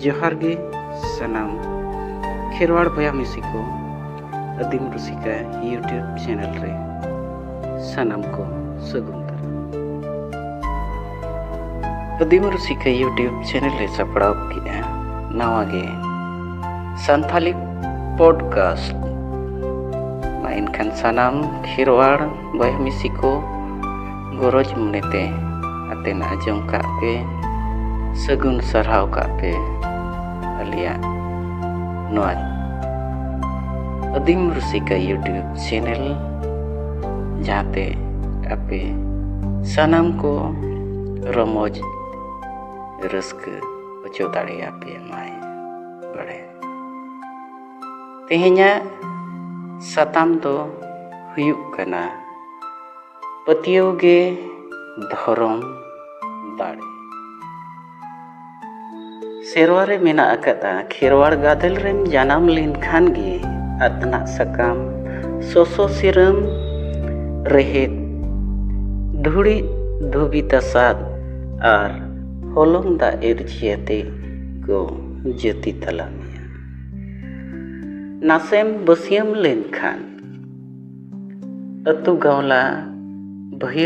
जोहार गे सनाम खेरवाड़ बया मिसी को आदिम रुसिका यूट्यूब चैनल रे सनाम को सगुन आदिम रुसिका यूट्यूब चैनल रे सपड़ाव किया नवा गे संथाली पॉडकास्ट मा इनखान सनाम खेरवाड़ बया मिसी को गरज मुनेते आतेना आंजम का पे सगुन सरहाव का पे अलिया नोआ आदिम रुसिका यूट्यूब चैनल जाते आपे सनाम को रमोज रस्क बचो दाड़े आपे माय बड़े तेहenya सताम तो हुयुक कना पतियो गे धरम दाड़े सेरवारे मेना अकता खेरवाड़ गादल रेम जानाम लेनखान गे अतना सकाम सोसो सिरम रेहेद धुड़ी धुबी तसाद आर होलोंग दा एरजियाते को जति तलामिया नासेम बसियम लेनखान अतु गावला भय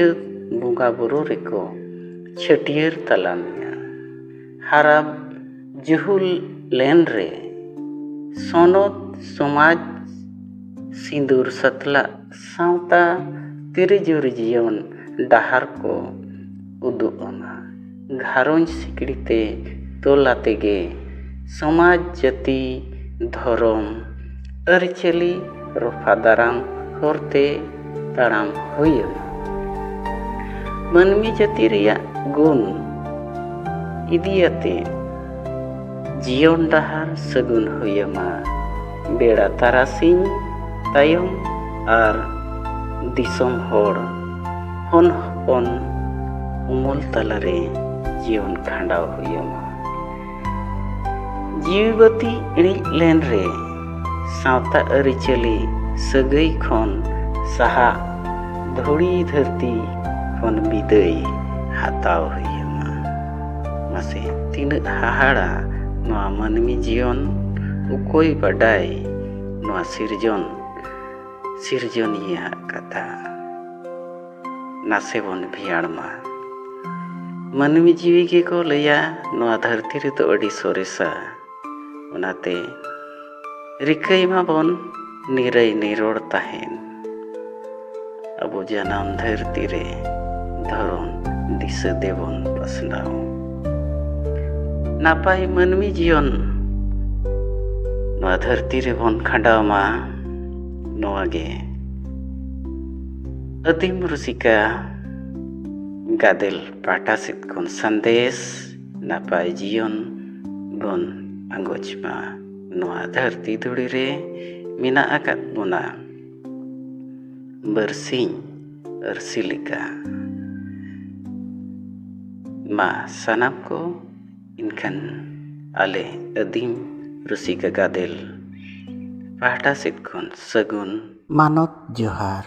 बुंगा बुरु रेको छटियर तलामिया हाराब जुहुल लेन रे सोनोत समाज सिंदूर सतला सावता तिरिजुर जीवन डाहार को उदुगमा घारोंज सिकड़ीते तोलाते गे समाज जति धरम अरिचली रफादाराम होरते ताड़ाम हुयमा मनमी जति रिया गुण इदियाते जीवन डाहार सगुन हुयमा बेड़ा तारासिंग तायम आर दिसम होड़ हन हपन उमल तलारे जीवन खांडाव हुयमा जीवबती इणिज लेन रे सावता अरिचली सगई खन साहा धुड़ी धरती खन बिदई हाताव हुयमा मासे तीन हाहाड़ा नवा मनमी जीवन उकोई बडाई नवा सिरजनिया कथा नासेबन भियाड़मा मनमी जीवी के को लैया नवा धरती रे तो अड़ी सोरेसा उनाते रिकई मा बन निरई निरोड़ ताहेन अबो जनाम धरती रे धरम दिस देवन पसनाओ नापाय मनमी जीवन नवा धरती रे बन खांडाव मा नवा गे आदिम रुसिका गादेल पाटा सित कोन संदेश नापाय जीवन बन आंगोच मा नवा धरती धुड़ी रे मिना आकात बोना बरसिंग अरसिलिका मा सनाम को इनखान आले आदिम रुसिका गादेल पाटा सित कोन सगुन मानत जोहार।